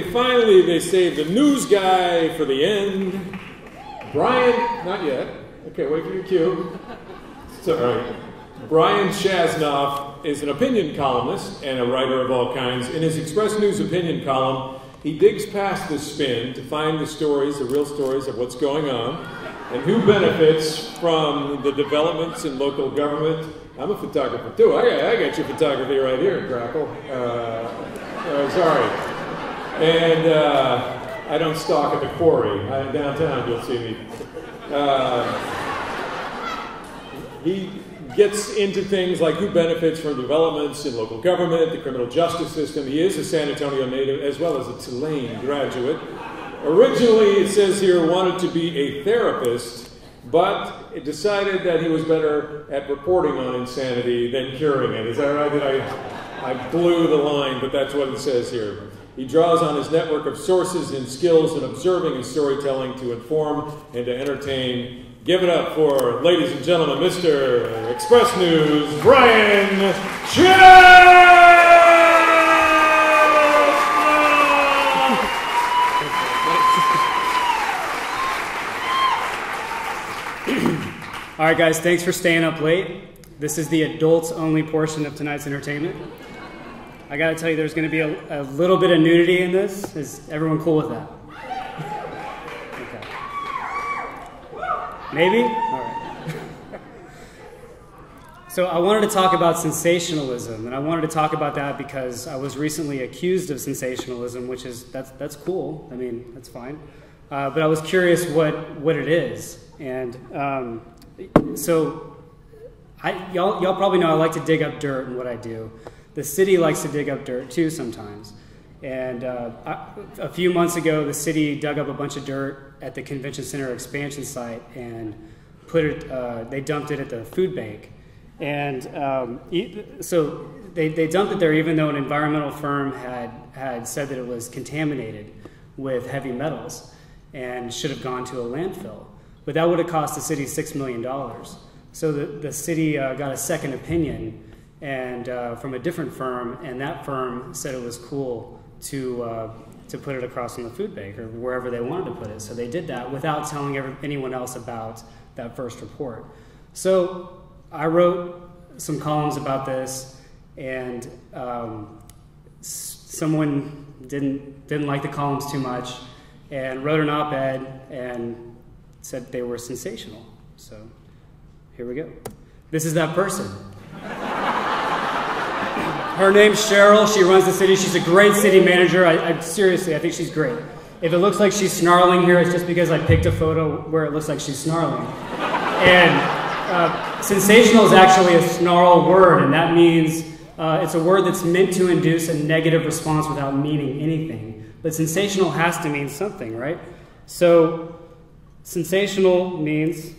finally, they saved the news guy for the end. Brian, not yet. Okay, wait for your cue. It's all right. Brian Chasnoff is an opinion columnist and a writer of all kinds. In his Express News opinion column, he digs past the spin to find the stories, the real stories of what's going on, and who benefits from the developments in local government. I'm a photographer too. I got your photography right here, Crackle. Sorry. And I don't stalk at the quarry. Downtown, you'll see me. He gets into things like who benefits from developments in local government, the criminal justice system. He is a San Antonio native as well as a Tulane graduate. Originally, it says here, wanted to be a therapist, but it decided that he was better at reporting on insanity than curing it. Is that right? I blew the line, but that's what it says here. He draws on his network of sources and skills in observing and storytelling to inform and to entertain. Give it up for, ladies and gentlemen, Mr. Express News, Brian Chasnoff! All right, guys, thanks for staying up late. This is the adults-only portion of tonight's entertainment. I got to tell you, there's going to be a little bit of nudity in this. Is everyone cool with that? Okay. Maybe? All right. So I wanted to talk about sensationalism, and I wanted to talk about that because I was recently accused of sensationalism, which is, that's cool. I mean, that's fine. But I was curious what it is. And so y'all probably know I like to dig up dirt in what I do. The city likes to dig up dirt too sometimes. And a few months ago, the city dug up a bunch of dirt at the convention center expansion site and put it. They dumped it at the food bank. And so they dumped it there, even though an environmental firm had said that it was contaminated with heavy metals and should have gone to a landfill. But that would have cost the city $6 million. So the city got a second opinion and from a different firm, and that firm said it was cool to put it across from the food bank or wherever they wanted to put it. So they did that without telling anyone else about that first report. So I wrote some columns about this, and someone didn't like the columns too much and wrote an op-ed and said they were sensational. So here we go. This is that person. Her name's Cheryl. She runs the city. She's a great city manager. Seriously, I think she's great. If it looks like she's snarling here, it's just because I picked a photo where it looks like she's snarling. And sensational is actually a snarl word, and that means it's a word that's meant to induce a negative response without meaning anything. But sensational has to mean something, right? So sensational means,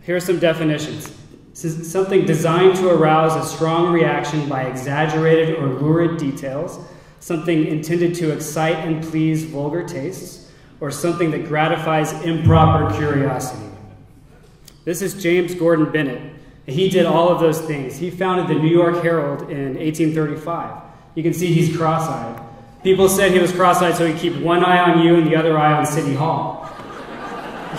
here are some definitions. Something designed to arouse a strong reaction by exaggerated or lurid details, something intended to excite and please vulgar tastes, or something that gratifies improper curiosity. This is James Gordon Bennett. He did all of those things. He founded the New York Herald in 1835. You can see he's cross-eyed. People said he was cross-eyed so he'd keep one eye on you and the other eye on City Hall.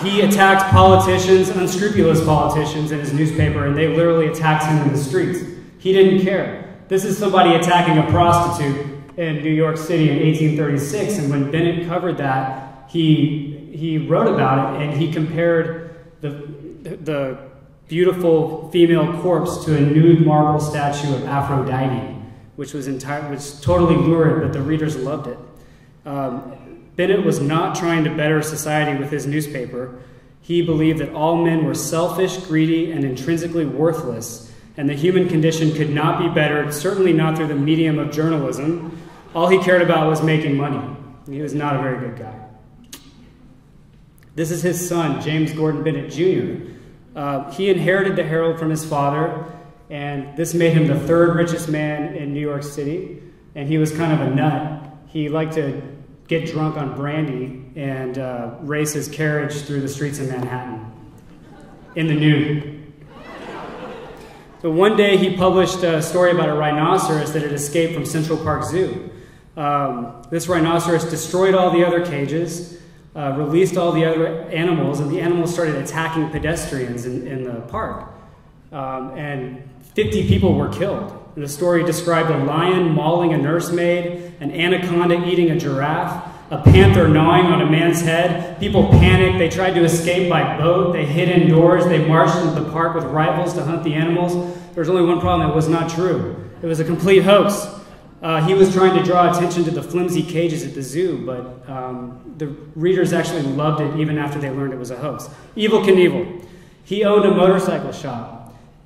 He attacked politicians, unscrupulous politicians, in his newspaper, and they literally attacked him in the streets. He didn't care. This is somebody attacking a prostitute in New York City in 1836, and when Bennett covered that, he wrote about it, and he compared the beautiful female corpse to a nude marble statue of Aphrodite, which was totally lurid, but the readers loved it. Bennett was not trying to better society with his newspaper. He believed that all men were selfish, greedy, and intrinsically worthless, and the human condition could not be bettered, certainly not through the medium of journalism. All he cared about was making money. He was not a very good guy. This is his son, James Gordon Bennett, Jr. He inherited the Herald from his father, and this made him the third richest man in New York City, and he was kind of a nut. He liked to get drunk on brandy and race his carriage through the streets of Manhattan in the nude. So one day he published a story about a rhinoceros that had escaped from Central Park Zoo. This rhinoceros destroyed all the other cages, released all the other animals, and the animals started attacking pedestrians in the park. And 50 people were killed. And the story described a lion mauling a nursemaid, an anaconda eating a giraffe, a panther gnawing on a man's head. People panicked. They tried to escape by boat. They hid indoors. They marched into the park with rifles to hunt the animals. There was only one problem. It was not true. It was a complete hoax. He was trying to draw attention to the flimsy cages at the zoo, but the readers actually loved it even after they learned it was a hoax. Evel Knievel. He owned a motorcycle shop.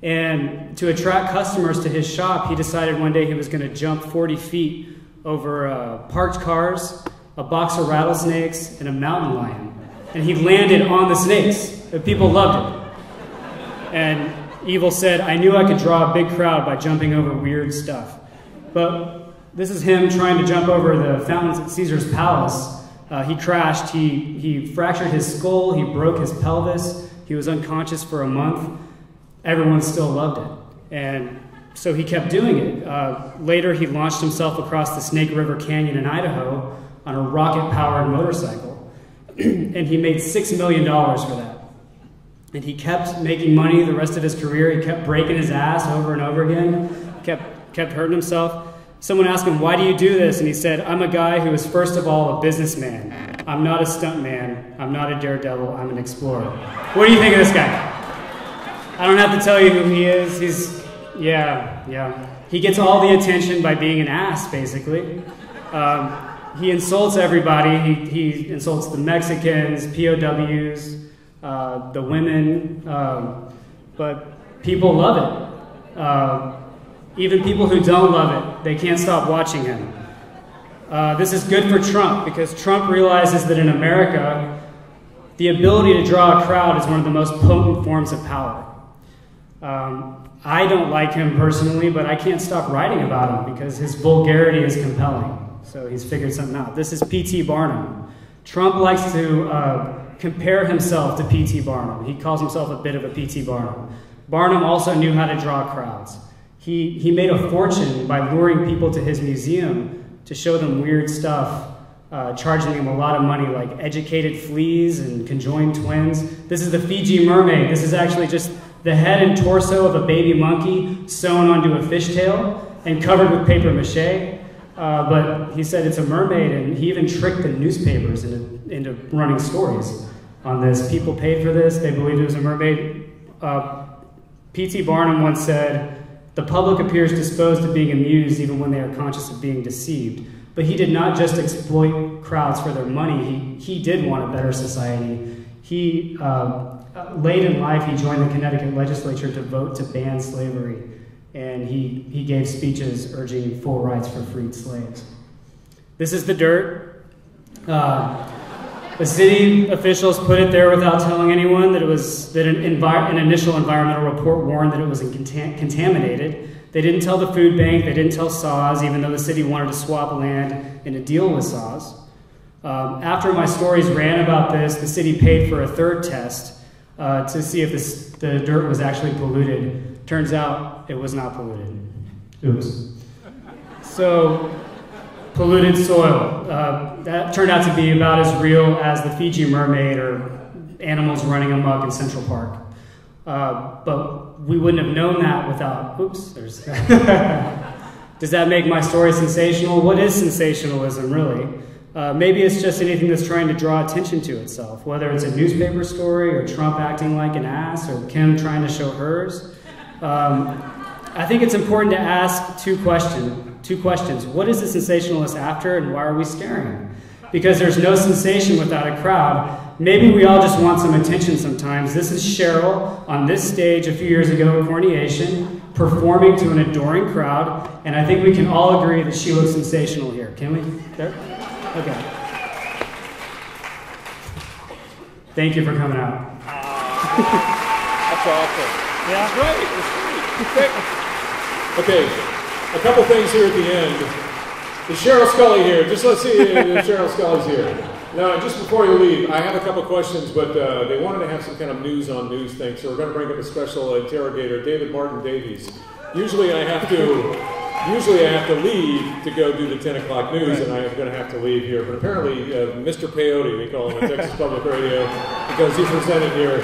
And to attract customers to his shop, he decided one day he was going to jump 40 feet over parked cars, a box of rattlesnakes, and a mountain lion. And he landed on the snakes. The people loved it. And Evel said, I knew I could draw a big crowd by jumping over weird stuff. But this is him trying to jump over the fountains at Caesar's palace. He crashed. He fractured his skull. He broke his pelvis. He was unconscious for a month. Everyone still loved it. And so he kept doing it. Later, he launched himself across the Snake River Canyon in Idaho on a rocket-powered motorcycle. And he made $6 million for that. And he kept making money the rest of his career. He kept breaking his ass over and over again, kept hurting himself. Someone asked him, why do you do this? And he said, I'm a guy who is first of all a businessman. I'm not a stuntman. I'm not a daredevil. I'm an explorer. What do you think of this guy? I don't have to tell you who he is. Yeah. He gets all the attention by being an ass, basically. He insults everybody. He insults the Mexicans, POWs, the women, but people love it. Even people who don't love it, they can't stop watching him. This is good for Trump because Trump realizes that in America, the ability to draw a crowd is one of the most potent forms of power. I don't like him personally, but I can't stop writing about him because his vulgarity is compelling. So he's figured something out. This is P.T. Barnum. Trump likes to compare himself to P.T. Barnum. He calls himself a bit of a P.T. Barnum. Barnum also knew how to draw crowds. He made a fortune by luring people to his museum to show them weird stuff, charging them a lot of money, like educated fleas and conjoined twins. This is the Fiji mermaid. This is actually just the head and torso of a baby monkey sewn onto a fishtail and covered with paper mache. But he said it's a mermaid, and he even tricked the newspapers into running stories on this. People paid for this. They believed it was a mermaid. P.T. Barnum once said, the public appears disposed to being amused even when they are conscious of being deceived. But he did not just exploit crowds for their money. He did want a better society. He, late in life, he joined the Connecticut legislature to vote to ban slavery. And he gave speeches urging full rights for freed slaves. This is the dirt. The city officials put it there without telling anyone that an initial environmental report warned that it was contaminated. They didn't tell the food bank. They didn't tell SAWS, even though the city wanted to swap land in a deal with SAWS. After my stories ran about this, the city paid for a third test to see if the dirt was actually polluted. Turns out it was not polluted. Oops. So, polluted soil. That turned out to be about as real as the Fiji mermaid or animals running amok in Central Park. But we wouldn't have known that without, does that make my story sensational? What is sensationalism, really? Maybe it's just anything that's trying to draw attention to itself, whether it's a newspaper story or Trump acting like an ass or Kim trying to show hers. I think it's important to ask two questions. What is the sensationalist after, and why are we scaring him? Because there's no sensation without a crowd. Maybe we all just want some attention sometimes. This is Cheryl on this stage a few years ago at Corneation, performing to an adoring crowd, and I think we can all agree that she looks sensational here. Can we? There? Okay. Thank you for coming out. That's awesome. Yeah? Great. Okay, a couple things here at the end. Is Cheryl Scully here? Just let's see if Cheryl Scully's here. Now, just before you leave, I have a couple questions, but they wanted to have some kind of news on news thing, so we're going to bring up a special interrogator, David Martin Davies. Usually I have to Usually I have to leave to go do the 10 o'clock news, and I'm going to have to leave here. But apparently, Mr. Peyote, we call him at Texas Public Radio, because he presented here,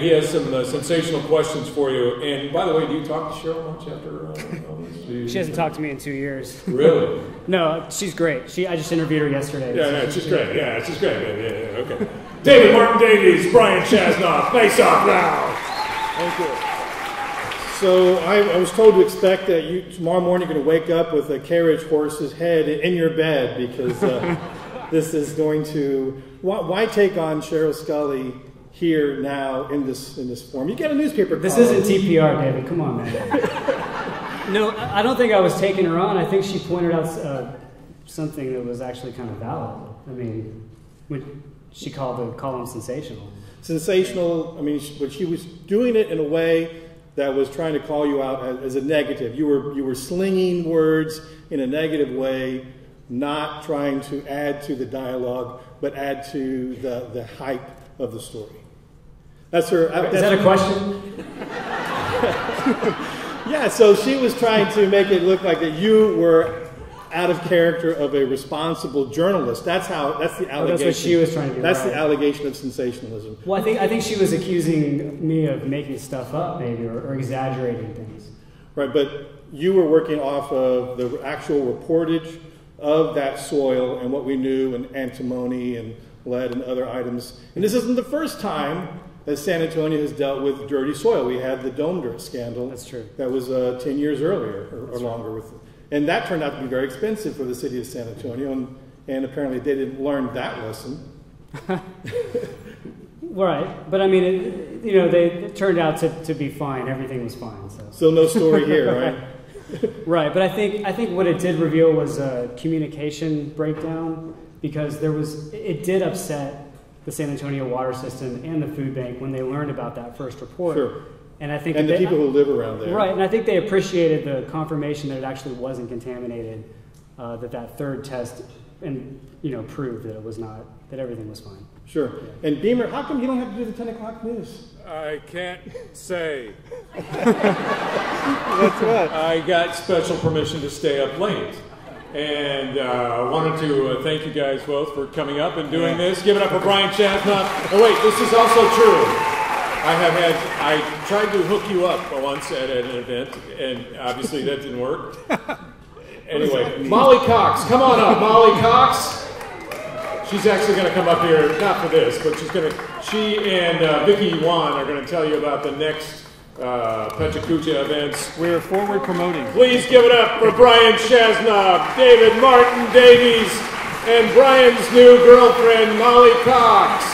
he has some sensational questions for you. And by the way, do you talk to Cheryl much after all this? She hasn't talked to me in 2 years. Really? No, she's great. I just interviewed her yesterday. Yeah, she's great. Yeah, she's great. Yeah, okay. David Martin Davies, Brian Chasnoff, face off now. Thank you. So I was told to expect that you tomorrow morning you're going to wake up with a carriage horse's head in your bed, because this is going to. Why take on Cheryl Scully here now in this form? You get a newspaper. This isn't TPR, David. Come on, man. No, I don't think I was taking her on. I think she pointed out something that was actually kind of valid. I mean, when she called the column sensational. Sensational. I mean, but she was doing it in a way that was trying to call you out as a negative. You were slinging words in a negative way, not trying to add to the dialogue, but add to the hype of the story. That's her. Is that a question? Yeah. So she was trying to make it look like that you were out of character of a responsible journalist. That's the allegation. Oh, that's what she was trying to do. That's right. The allegation of sensationalism. Well, I think she was accusing me of making stuff up, maybe, or exaggerating things. Right, but you were working off of the actual reportage of that soil and what we knew, and antimony and lead and other items. And this isn't the first time that San Antonio has dealt with dirty soil. We had the dome dirt scandal. That's true. That was 10 years earlier or longer with. And that turned out to be very expensive for the city of San Antonio, and apparently they didn't learn that lesson. Right, but I mean, it turned out to be fine. Everything was fine. So no story here, right? Right, but I think what it did reveal was a communication breakdown, because it did upset the San Antonio water system and the food bank when they learned about that first report. Sure. And I think the people who live around there. Right, and I think they appreciated the confirmation that it actually wasn't contaminated, that third test proved that it was not, that everything was fine. Sure. Yeah. And Beamer, how come you don't have to do the 10 o'clock news? I can't say. That's what? I got special permission to stay up late. And I wanted to thank you guys both for coming up and doing this. Give it up for Brian Chasnoff. Oh, wait, this is also true. I tried to hook you up once at an event, and obviously that didn't work. Anyway, Molly Cox, come on up, Molly Cox. She's actually going to come up here, not for this, but she and Vicki Yuan are going to tell you about the next PechaKucha events. We're forward promoting. Please give it up for Brian Chasnoff, David Martin Davies, and Brian's new girlfriend, Molly Cox.